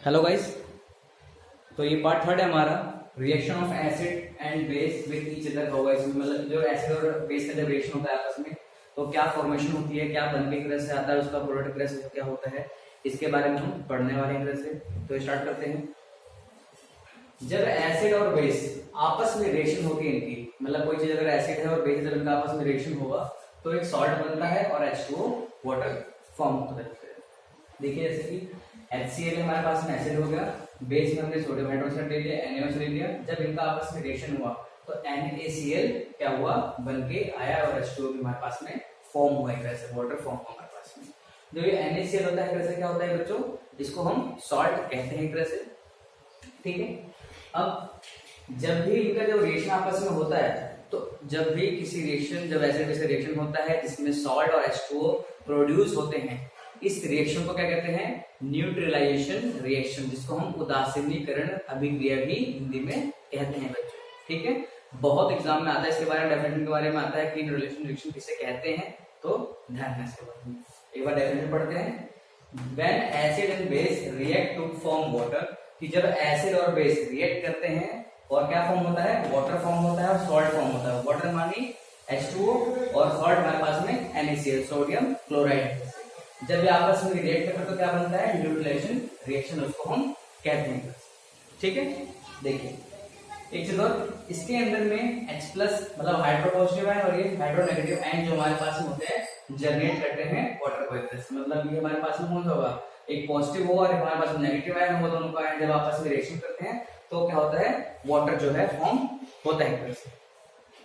Hello guys. तो ये part third है हमारा, reaction of acid and base with each other होगा। इसमें मतलब जो एसिड और बेस का जब रिएक्शन होता है आपस में, तो क्या फॉर्मेशन होती है, क्या बन के तरह से आता है, उसका प्रोडक्ट तरह से क्या होता है, इसके बारे में हम पढ़ने वाले हैं तरह से। तो स्टार्ट करते हैं। जब एसिड और बेस आपस में रिएक्शन होगी इनकी, मतलब कोई चीज अगर एसिड है और बेस है, जब इनका आपस में रिएक्शन होगा तो एक सॉल्ट बनता है और H2O वाटर फॉर्म होता है। देखिए जैसे कि HCl हमारे पास में एसिड हो गया, बेस में हमने सोडियम हाइड्रोक्साइड ले लिया, NaOH ले लिया। जब इनका आपस में रिएक्शन हुआ तो NaCl क्या हुआ, बन के आया और H2O भी हमारे पास में फॉर्म हुआ, एक तरह से वाटर फॉर्म हुआ हमारे पास में। जो ये NaCl होता है, कैसे क्या होता है बच्चों, इसको हम सॉल्ट कहते हैं एक तरह से, ठीक है। अब जब भी इनका जो रिएक्शन आपस में होता है, तो जब भी किसी रिएक्शन, जब एसिड बेस रिएक्शन होता है जिसमें सॉल्ट और H2O प्रोड्यूस होते हैं, इस रिएक्शन को क्या कहते हैं, न्यूट्रलाइजेशन रिएक्शन, जिसको हम उदासीनीकरण अभिक्रिया भी हिंदी में कहते हैं बच्चों, ठीक है। बहुत एग्जाम में आता है, इसके बारे में डेफिनेशन के बारे में आता है कि न्यूट्रलाइजेशन रिएक्शन किसे कहते हैं, तो ध्यान रखना इसके बारे में। एक बार डेफिनेशन पढ़ते हैं। When acid and base react to form water, कि जब एसिड और बेस रिएक्ट करते हैं और क्या फॉर्म होता है, वाटर फॉर्म होता है और सॉल्ट फॉर्म होता है। वाटर मानी H2O और सॉल्ट हमारे पास में NaCl, सोडियम क्लोराइड। जब ये आपस में रिएक्ट करते हैं तो क्या बनता है, न्यूट्रलाइजेशन रिएक्शन उसको हम कहते हैं, ठीक है। देखिए एक चीज और, इसके अंदर में H प्लस मतलब हाइड्रो पॉजिटिव आयन और ये हाइड्रो नेगेटिव आयन जो हमारे पास में होते हैं, जनरेट करते हैं वाटर को एक तरह से। मतलब ये हमारे पास में कौन सा होगा, एक पॉजिटिव होगा और हमारे पास नेगेटिव आयन होगा, दोनों का आयन जब आपस में रिएक्शन करते हैं तो क्या होता है, वाटर जो है फॉर्म होता है एक तरह से,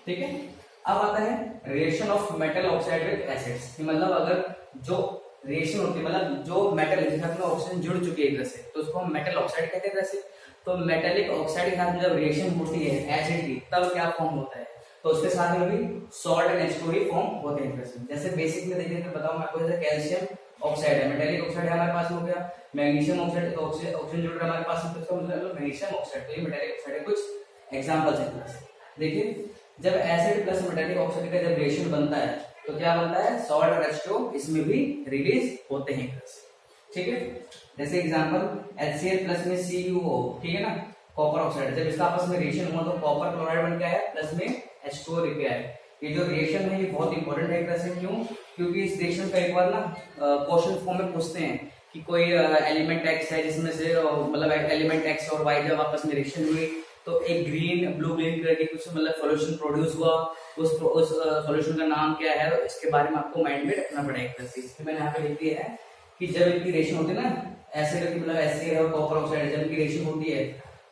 ठीक है। अब आता है reaction of metal oxide with acids, मतलब अगर जो रिएक्शन होती है, मतलब जो मेटल है जिसके साथ में ऑक्सीजन जुड़ चुकी है एक तरह से, तो उसको हम मेटल ऑक्साइड कहते हैं जैसे। तो मेटेलिक ऑक्साइड के साथ में जब रिएक्शन होती है एसिड की, तब क्या फॉर्म होता है, तो उसके साथ में भी salt and H2O he form होते हैं। जैसे बेसिक में देखिए, तो बताऊं मैं आपको, जैसे कैल्शियम ऑक्साइड है, मेटेलिक ऑक्साइड है हमारे पास में हो गया। मैग्नीशियम ऑक्साइड, तो ऑक्सीजन जुड़ रहा है हमारे पास में, तो इसका मतलब मैग्नीशियम ऑक्साइड, तो ये मेटेलिक ऑक्साइड है। कुछ एग्जांपल्स हैं। देखिए जब एसिड प्लस मेटेलिक ऑक्साइड का जब रिएक्शन बनता है तो क्या बनता है, सॉल्ट और H2O इसमें भी रिलीज होते हैं, ठीक है। जैसे एग्जांपल HCl प्लस में CuO, ठीक है ना, कॉपर ऑक्साइड। जब इसका आपस में रिएक्शन हुआ तो कॉपर क्लोराइड बन के आया, प्लस में H2O लेके आया। ये जो रिएक्शन है ये बहुत इंपॉर्टेंट है एक तरह से, क्यों, क्योंकि इस रिएक्शन का एक बार ना क्वेश्चन फॉर्म में पूछते हैं कि कोई एलिमेंट X है जिसमें से मतलब एलिमेंट X और Y जब आपस में रिएक्शन हुई तो एक ग्रीन ब्लू ग्रीन कलर की कुछ मतलब सॉल्यूशन प्रोड्यूस हुआ, उस सॉल्यूशन का नाम क्या है, इसके बारे में आपको माइंड में रखना पड़ेगा। इसलिए मैंने यहाँ पे लिख दिया है कि जब इनकी रिएक्शन होती है ना, एसिड की मतलब HCl और कॉपर ऑक्साइड, जब इनकी रिएक्शन होती है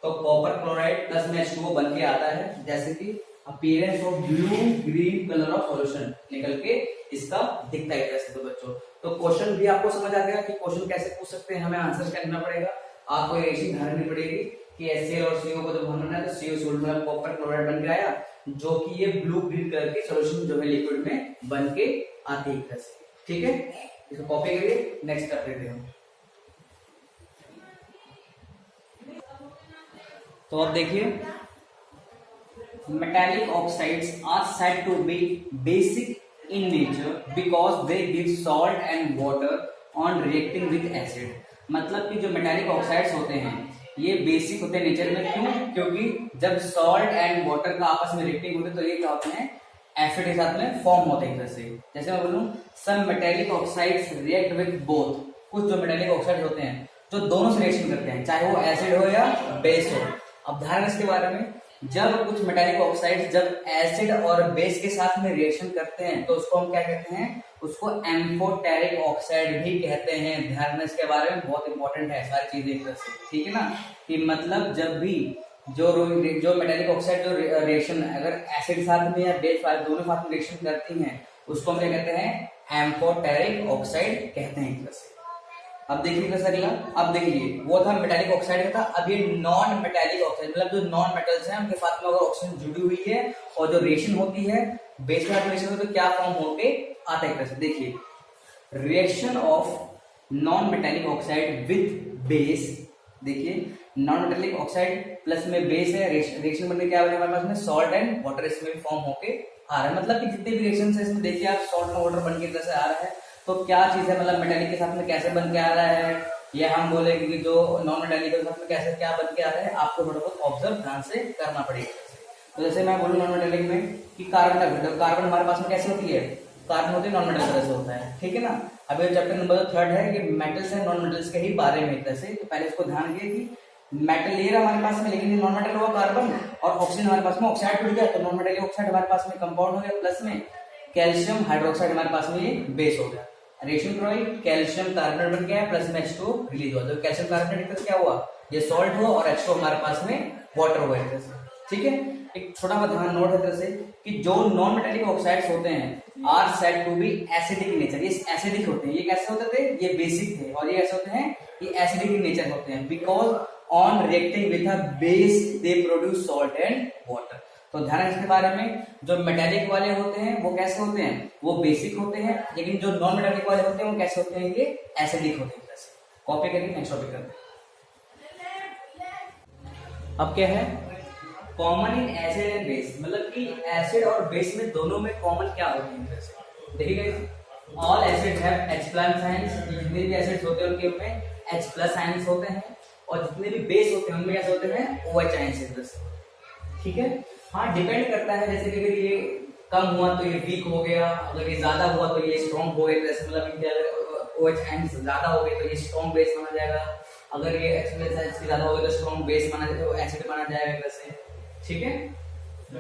तो कॉपर क्लोराइड प्लस में H2O बन के आता है, जैसे कि appearance of blue green colour of solution निकल के इसका दिखता है कैसे। तो बच्चों तो क्वेश्चन भी आपको समझ आ गया कि क्वेश्चन कैसे पूछ सकते हैं, हमें आंसर क्या करना पड़ेगा, आपको रिएक्शन धारनी पड़ेगी कि HCl और CO को जब बनाना है तो CO सोल्यूशन मतलब कॉपर क्लोराइड बन के आया, जो कि ये ब्लू ग्रीन कलर के सॉल्यूशन जो है लिक्विड में बन के आती है, ठीक है। इसको कॉपी करिए, नेक्स्ट कर देते हैं। तो अब देखिए, metallic oxides are said to be basic in nature because they give salt and water on reacting with acid। मतलब कि जो मेटालिक ऑक्साइड्स होते हैं ये बेसिक होते हैं नेचर में, क्यों, क्योंकि जब सॉल्ट एंड वाटर का आपस में रिएक्टिंग होते हैं तो ये क्या होते हैं, एसिड के साथ में फॉर्म होते हैं जैसे। जैसे मैं बोलूं some metallic oxides react with both, कुछ जो मेटालिक ऑक्साइड होते हैं जो दोनों से रिएक्शन करते हैं, चाहे वो एसिड हो या बेस हो। अब ध्यान इसके बारे में, जब कुछ मेटालिक ऑक्साइड जब एसिड और बेस के साथ में रिएक्शन करते हैं तो उसको हम क्या कहते हैं, उसको एम्फोटेरिक ऑक्साइड भी कहते हैं। ध्यान में इसके बारे में, बहुत इंपॉर्टेंट है सारी चीजें एक तरह से, ठीक है ना। कि मतलब जब भी जो मेटालिक ऑक्साइड जो रिएक्शन अगर एसिड के साथ में या बेस दोनों साथ में रिएक्शन करती हैं उसको हम क्या कहते हैं, एम्फोटेरिक ऑक्साइड कहते हैं एक तरह से। अब देखिए कैसा अगला, अब देखिए वो था मेटालिक ऑक्साइड का था, अब ये नॉन मेटालिक ऑक्साइड मतलब जो नॉन मेटल्स हैं उनके साथ में अगर ऑक्सीजन जुड़ी हुई है और जो रिएक्शन होती है बेस के साथ रिएक्शन होती है तो क्या फॉर्म होके आता है कैसे। देखिए reaction of non metallic oxide with base, देखिए नॉन मेटालिक ऑक्साइड प्लस में बेस है, रिएक्शन बनने क्या हमारे पास में सॉल्ट एंड वाटर इसमें फॉर्म होके आ रहा है। मतलब कि जितने भी रिएक्शन है इसमें देखिए आप सॉल्ट और वाटर बन के आ रहा है, तो क्या चीज है, मतलब मेटालिक के साथ में कैसे बन के आ रहा है, ये हम बोलेंगे कि जो नॉन मेटालिक के साथ में कैसे क्या बन के आ रहा है, आपको थोड़ा बहुत ऑब्जर्व ध्यान से करना पड़ेगा। तो जैसे मैं बोलूँ नॉन मेटालिक में कि कार्बन का घटक, कार्बन हमारे पास में कैसे होती है, कार्बन होती है नॉन मेटल तरह से होता है, ठीक है ना। अभी चैप्टर नंबर 3 है, ये मेटल्स एंड नॉन मेटल्स के ही बारे में एक तरह से। तो पहले इसको ध्यान रखिए कि मेटल ये रहा हमारे पास में, लेकिन ये नॉन मेटल हुआ कार्बन, और ऑक्सीजन हमारे पास में ऑक्साइड टूट गया, तो नॉन मेटल ऑक्साइड हमारे पास में कंपाउंड हो गया, प्लस में कैल्शियम हाइड्रोक्साइड हमारे पास में ये बेस हो गया। रेशियो क्लोराइड कैल्शियम कार्बोनेट बन गया, प्लस में H2 रिलीज हुआ। तो कैल्शियम कार्बोनेट क्या हुआ, ये सॉल्ट हुआ, और H2 हमारे पास में वाटर हुआ एक तरह से, ठीक है। एक छोटा सा ध्यान नोट है तरह से कि जो नॉन मेटालिक ऑक्साइड्स होते हैं are said to be acidic in nature, ये एसिडिक होते हैं। ये कैसे होते थे, ये बेसिक थे, और ये ऐसे होते हैं, ये एसिडिक इन नेचर होते हैं, because on reacting with a base they produce salt and water. तो ध्यान है इसके बारे में, जो मेटालिक वाले होते हैं वो कैसे होते हैं, वो बेसिक होते हैं, लेकिन जो नॉन मेटालिक वाले होते हैं वो कैसे होते हैं, ये एसिडिक होते हैं। कॉपी करके नेक्स्ट टॉपिक करते हैं। अब क्या है, common in acid and base, मतलब कि एसिड और बेस में दोनों में कॉमन क्या होते हैं। देखिए all acid have H plus ions, जितने भी एसिड्स होते हैं उनके में H प्लस आयंस होते हैं, और जितने भी बेस होते हैं उनमें कैसे होते हैं, OH आयंस, ठीक है। हाँ डिपेंड करता है, जैसे कि अगर ये कम हुआ तो ये वीक हो गया, अगर ये ज्यादा हुआ तो ये स्ट्रॉन्ग हो गया, जैसे मतलब इनके अगर OH आयंस ज्यादा हो गए तो ये स्ट्रॉन्ग बेस माना जाएगा, अगर ये H प्लस आयंस ज्यादा हो गए तो स्ट्रॉन्ग बेस माना जाएगा, तो एसिड माना जाएगा वैसे, ठीक है।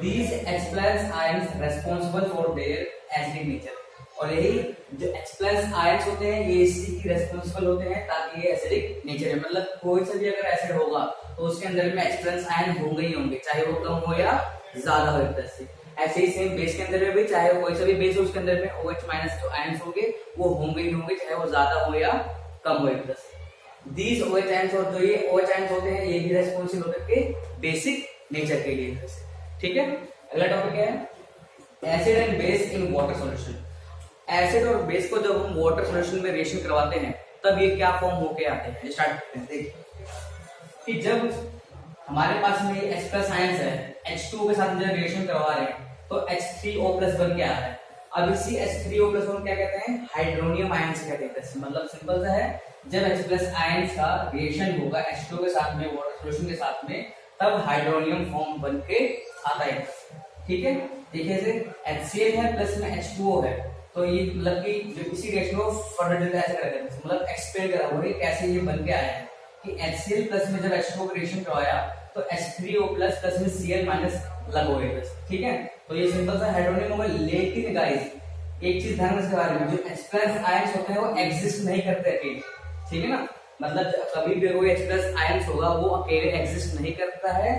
These H plus ions responsible for their acidic nature, और यही जो H plus ions होते हैं ये इसी की रेस्पॉन्सिबल होते हैं ताकि ये एसिडिक नेचर है। मतलब कोई सा भी अगर एसिड होगा तो उसके अंदर में H plus ion होंगे ही होंगे, चाहे वो कम हो या ज्यादा हो एक तरह से। ऐसे ही सेम बेस के अंदर में भी, चाहे कोई सा भी बेस हो उसके अंदर में OH माइनस जो आयंस होंगे वो होंगे ही होंगे, चाहे वो ज्यादा हो या कम हो एक तरह से। These OH ions, और जो ये OH ions होते हैं ये भी रेस्पॉन्सिबल होते हैं बेसिक नेचर के लिए, ठीक है। अगला टॉपिक क्या है, acid and base in water solution. Acid और बेस को जब हम वाटर सॉल्यूशन में रिएक्शन करवाते हैं तब ये क्या फॉर्म होके आते हैं, स्टार्ट करते हैं। देखिए कि जब हमारे पास में H प्लस आयंस है, H2 के साथ जब रिएक्शन करवा रहे हैं तो H3O प्लस बन के आ रहा है। अब इसी H3O प्लस को क्या कहते हैं, हाइड्रोनियम आयंस कहते हैं। मतलब सिंपल सा है, जब H प्लस आयंस का रिएक्शन होगा H2 के साथ में वाटर सॉल्यूशन के साथ में, तब हाइड्रोनियम फॉर्म बन के आता है, ठीक है। देखिए से HCl है प्लस में H2O है, तो ये मतलब कि जो इसी रिएक्शन को फर्दर ऐसे कर देते हैं, मतलब एक्सप्लेन करा हुआ है कैसे ये बन के आया है कि HCl प्लस में जब H2O का रिएक्शन करवाया तो H3O प्लस प्लस में Cl माइनस लग हो गया, ठीक है। तो ये सिंपल सा हाइड्रोनियम होगा, लेकिन गाइस एक चीज ध्यान रखने बारे में, जो H प्लस आयंस होते हैं वो एग्जिस्ट नहीं करते अकेले, ठीक है ना। मतलब कभी भी कोई H प्लस आयंस होगा वो अकेले एग्जिस्ट नहीं करता है,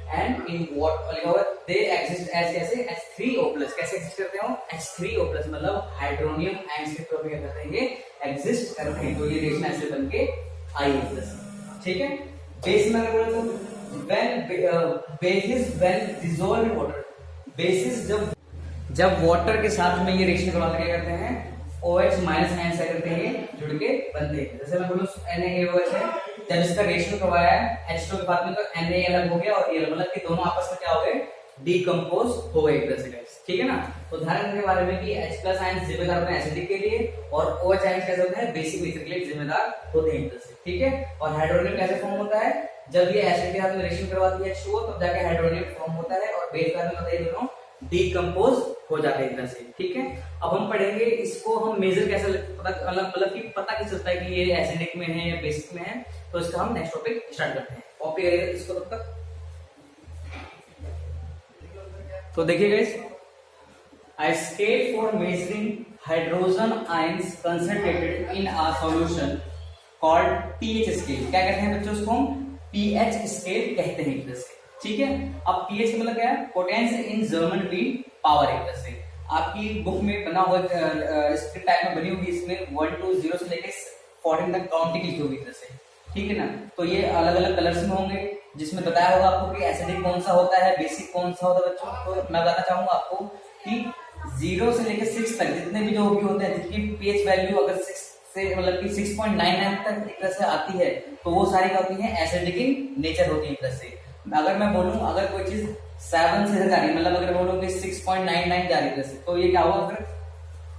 and in what they exist as कैसे H3O प्लस, कैसे एग्जिस्ट करते हो H3O प्लस, मतलब हाइड्रोनियम आयंस के तौर पे क्या करते हैं, ये एग्जिस्ट करते हैं। तो ये रिएक्शन ऐसे बन के आई है प्लस, ठीक है। बेस में अगर बोले तो when basis when dissolve in water, basis जब वाटर के साथ में ये रिएक्शन करवाते क्या करते हैं, OH माइनस आयंस क्या करते हैं, जुड़ के बनते हैं। जैसे मैं बोलूं NaOH है, जब इसका रिएक्शन करवाया है H2 के साथ में तो Na अलग हो गया और ये मतलब कि दोनों आपस में क्या हो गए, डीकंपोज हो गए एक तरह से, ठीक है ना। तो ध्यान रखने के बारे में कि H प्लस आयंस जिम्मेदार होते हैं एसिडिक के लिए, और OH आयंस कैसे होते हैं, बेसिक नेचर के लिए जिम्मेदार होते हैं एक तरह से, ठीक है। और हाइड्रोनियम कैसे फॉर्म होता है, जब ये एसिड के साथ में रिएक्शन करवाती है H2O तब जाके हाइड्रोनियम फॉर्म होता है, और बेस का मतलब ये दोनों डीकंपोज हो जाते हैं एक तरह से, ठीक है। अब हम पढ़ेंगे इसको हम मेजर कैसे पता मतलब कि पता कैसे चलता है कि ये एसिडिक में है या बेसिक में है, तो इसका हम नेक्स्ट टॉपिक स्टार्ट करते हैं। कॉपी करिएगा इसको तब तक। तो देखिए guys, a scale for measuring hydrogen ions concentrated in a solution called pH scale, क्या कहते हैं बच्चों उसको हम pH scale कहते हैं एक तरह से, ठीक है। अब pH का मतलब क्या है, potence in German mean power एक तरह से। आपकी बुक में बना हुआ स्क्रिप्ट टाइप में बनी होगी, इसमें 1 to 0 से लेकर 14 तक काउंटिंग लिखी होगी तरह से, ठीक है ना। तो ये अलग अलग कलर्स में होंगे, जिसमें बताया होगा आपको कि एसिडिक कौन सा होता है, बेसिक कौन सा होता है बच्चों। तो मैं बताना चाहूंगा आपको कि 0 से लेकर 6 तक जितने भी जो भी होते हैं, जितनी pH वैल्यू अगर 6 से मतलब कि 6.99 तक एक तरह से आती है तो वो सारी क्या होती है, एसिडिक इन नेचर होती है एक तरह से। अगर मैं बोलूं अगर कोई चीज 7 से जा रही, मतलब अगर बोलूं कि 6.99 जा रही है, तो ये क्या होगा, फिर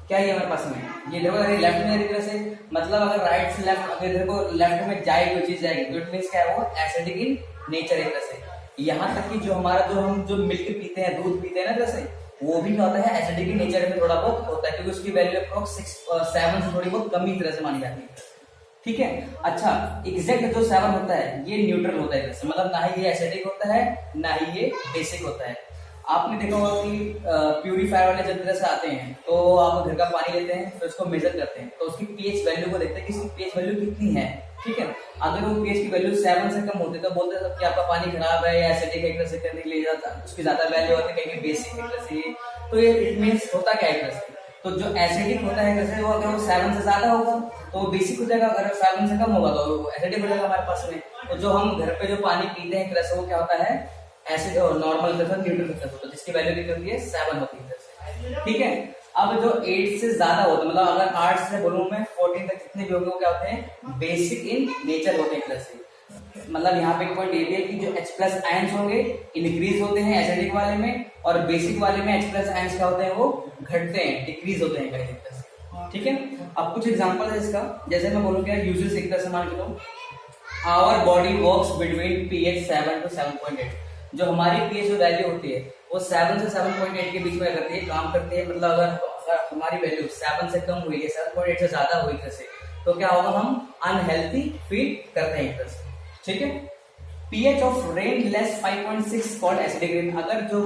क्या है हमारे पास में, ये देखो लेफ्ट में एक तरह से, मतलब अगर राइट से लेफ्ट, अगर देखो लेफ्ट में जाएगी कोई चीज जाएगी तो इट मींस क्या है, वो एसिडिक इन नेचर एक तरह से। यहाँ तक कि जो हमारा जो हम जो मिल्क पीते हैं, दूध पीते हैं ना जैसे, वो भी क्या होता है, एसिडिक इन नेचर में थोड़ा बहुत होता है, क्योंकि उसकी वैल्यू अप्रॉक्स 7 से थोड़ी बहुत कम ही तरह से मानी जाती है। ठीक है, अच्छा एग्जैक्ट जो 7 होता है ये न्यूट्रल होता है, मतलब ना ही ये एसिडिक होता है ना ही ये बेसिक होता है। आपने देखा होगा कि प्यूरीफायर वाले जब तरह से आते हैं तो आप घर का पानी लेते हैं, फिर उसको मेजर करते हैं, तो उसकी पीएच वैल्यू को देखते हैं कि इसकी पीएच वैल्यू कितनी है। ठीक है, अगर वो पीएच की वैल्यू 7 से कम होती है तो बोलते हैं कि आपका पानी खराब है या एसिडिक एक तरह से करने के लिए जाता, उसकी ज्यादा वैल्यू होती है कहीं बेसिक एक तरह से। तो ये इट मीन्स होता क्या है, तो जो एसिडिक होता है जैसे वो अगर वो 7 से ज्यादा होगा तो बेसिक हो जाएगा, अगर 7 से कम होगा तो एसिडिक हो जाएगा हमारे पास में। तो जो हम घर पे जो पानी पीते हैं एक तरह से वो क्या होता है, एसिड और नॉर्मल न्यूट्रल होता है, जिसकी वैल्यू कितनी होती है, 7 होती है। ठीक है, अब जो 8 से ज्यादा होता है, मतलब अगर 8 से बोलूं मैं 14 तक जितने भी होंगे वो क्या होते हैं, बेसिक इन नेचर होते हैं एक तरह से। मतलब यहाँ पे एक पॉइंट ये भी है कि जो H+ आयंस होंगे इंक्रीज होते हैं एसिडिक वाले में, और बेसिक वाले में H+ आयंस क्या होते हैं, वो घटते हैं, डिक्रीज होते हैं कहीं तरह से। ठीक है, अब कुछ एग्जांपल है इसका, जैसे मैं बोलूँ क्या यूजेस एक तरह से मान के लो, our body works between pH 7 to 7.8। जो हमारी pH जो वैल्यू होती है वो 7 से 7.8 के बीच में करती है, काम करती है। मतलब अगर हमारी वैल्यू 7 से कम हुई है, 7.8 से ज्यादा हुई जैसे, तो क्या होगा, हम अनहेल्थी फील करते हैं जैसे। ठीक है, pH of rain less 5.6 called acidic rain. अगर जो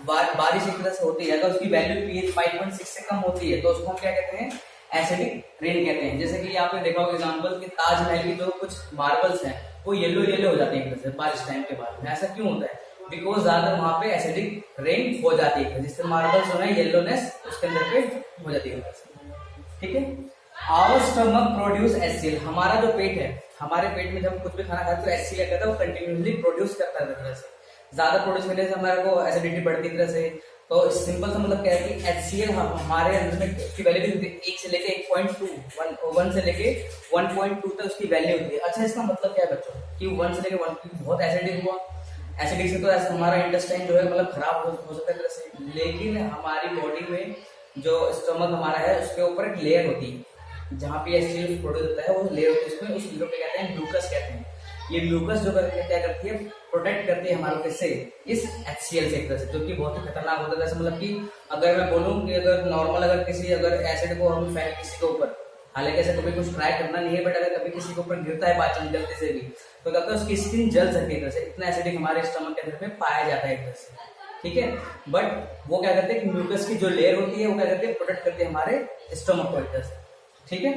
बारिश एक तरह से होती है, अगर उसकी वैल्यू pH 5.6 से कम होती है तो उसको हम क्या कहते हैं, एसिडिक रेन कहते हैं। जैसे कि आपने देखा होगा एग्जांपल कि ताजमहल की जो कुछ मार्बल्स हैं वो येलो येलो हो जाते हैं बारिश टाइम के बाद में। ऐसा क्यों होता है, बिकॉज ज्यादा वहां पे एसिडिक रेन हो जाती है, जिससे मार्बल्स जो है येलोनेस उसके अंदर पे हो जाती है। ठीक है, आवर स्टमक प्रोड्यूस HCl। हमारा जो पेट है, हमारे पेट में जब कुछ भी खाना खाते तो HCl कहता है वो कंटिन्यूसली प्रोड्यूस करता है तरह से, ज्यादा प्रोड्यूस करने से हमारे को एसिडिटी बढ़ती है तरह से। तो सिंपल सा मतलब क्या है कि HCl हमारे अंदर में उसकी वैल्यू होती है 1 से लेके 1.2, 1 से लेके 1.2 तक उसकी वैल्यू होती है। अच्छा, इसका मतलब क्या है बच्चों, कि 1 से लेके 1 बहुत एसिडिक हुआ, एसिडिक से तो ऐसा हमारा इंटेस्टाइन जो है मतलब खराब हो सकता है तरह से। लेकिन हमारी बॉडी में जो स्टमक हमारा है उसके ऊपर एक लेयर होती है जहाँ पे HCl प्रोड्यूस होता है, वो लेयर होती है उसमें, उस लेयर को कहते हैं म्यूकस कहते हैं। ये म्यूकस जो क्या करती है, प्रोटेक्ट करती है हमारे किससे, इस HCl से एक तरह से, जो कि बहुत ही खतरनाक होता है। जैसे मतलब कि अगर मैं बोलूँ कि अगर नॉर्मल अगर किसी अगर एसिड को हम फेंक किसी के ऊपर, हालांकि ऐसे कभी कुछ ट्राई करना नहीं है, बट अगर कभी किसी के ऊपर गिरता है पाचन गलती से भी तो क्या उसकी स्किन जल सकती है एक तरह से, इतना एसिडिक हमारे स्टमक के अंदर में पाया जाता है एक तरह से। ठीक है, बट वो क्या करते हैं कि म्यूकस की जो लेयर होती है वो क्या करते हैं, प्रोटेक्ट करते हैं हमारे स्टमक को एक तरह से। ठीक है,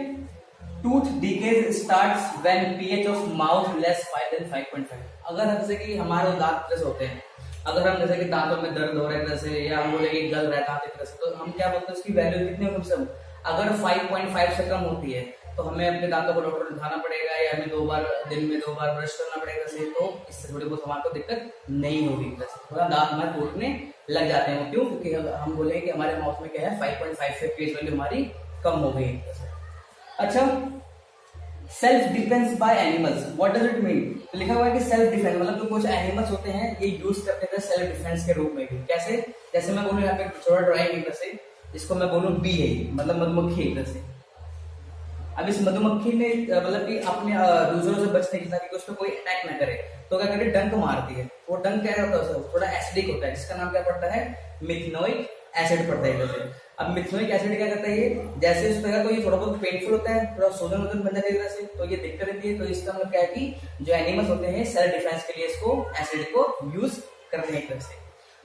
tooth decays starts when pH of mouth less 5.5। अगर जैसे कि हमारे दांत जैसे होते हैं, अगर हम जैसे कि दांतों में दर्द हो रहा है जैसे, या हम बोले कि गल रहा है दांत एक तरह से, तो हम क्या बोलते हैं उसकी वैल्यू कितनी होगी सब, अगर 5.5 से कम होती है तो हमें अपने दांतों को डॉक्टर को दिखाना पड़ेगा, या हमें दिन में 2 बार ब्रश करना पड़ेगा से, तो इससे थोड़ी बहुत हमारे को दिक्कत नहीं होगी। थोड़ा दांत हमारे टूटने लग जाते हैं, क्यों, क्योंकि हम बोले कि हमारे माउथ में क्या है 5.5 से pH वैल्यू हमारी कम हो गई। अच्छा, self defence by animals, what does it mean. तो लिखा हुआ है कि सेल्फ डिफेंस मतलब जो कुछ एनिमल्स होते हैं ये यूज करते हैं सेल्फ डिफेंस के रूप में भी। कैसे, जैसे मैं बोलूँ यहाँ पे छोटा ड्राइंग एक तरह से, इसको मैं बोलूँ बी है, मतलब मधुमक्खी एक तरह से। अब इस मधुमक्खी ने मतलब कि अपने दूसरों से बचने की ताकि उस पर कोई अटैक ना करे, तो क्या करती है, डंक मारती है। वो डंक क्या होता है, थोड़ा एसिडिक होता है, जिसका नाम क्या पड़ता है, मिथेनोइक एसिड पड़ता है जैसे। अब मिथेनोइक एसिड क्या करता है, ये जैसे उस पर कोई थोड़ा बहुत पेनफुल होता है, थोड़ा सूजन वजन बन जाती है से, तो ये दिक्कत रहती है। तो इसका मतलब क्या है कि जो एनिमल्स होते हैं सेल्फ डिफेंस के लिए इसको एसिड को यूज करते हैं एक तरह से।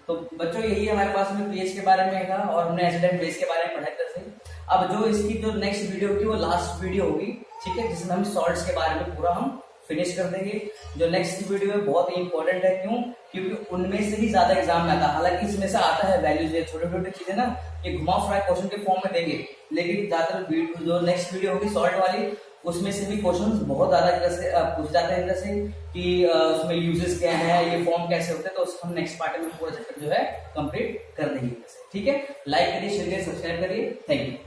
तो बच्चों यही हमारे पास में pH के बारे में था, और हमने एसिड एंड बेस के बारे में पढ़ा तरह से। अब जो इसकी जो नेक्स्ट वीडियो होगी वो लास्ट वीडियो होगी, ठीक है, जिसमें हम सॉल्ट्स के बारे में पूरा हम फिनिश कर देंगे। जो नेक्स्ट वीडियो है बहुत ही इंपॉर्टेंट है, क्यों, क्योंकि उनमें से ही ज्यादा एग्जाम में आता है। हालांकि इसमें से आता है वैल्यूज, ये छोटे छोटे चीजें ना ये घुमा फिरा क्वेश्चन के फॉर्म में देंगे, लेकिन ज्यादातर जो नेक्स्ट वीडियो होगी सॉल्ट वाली, उसमें से भी क्वेश्चंस बहुत ज्यादा तरह से पूछ जाते हैं जैसे कि उसमें यूजेस क्या है, ये फॉर्म कैसे होते हैं, तो उसको हम नेक्स्ट पार्ट में पूरा चैप्टर जो है कंप्लीट कर देंगे। ठीक है, लाइक करिए, शेयर करिए, सब्सक्राइब करिए, थैंक यू।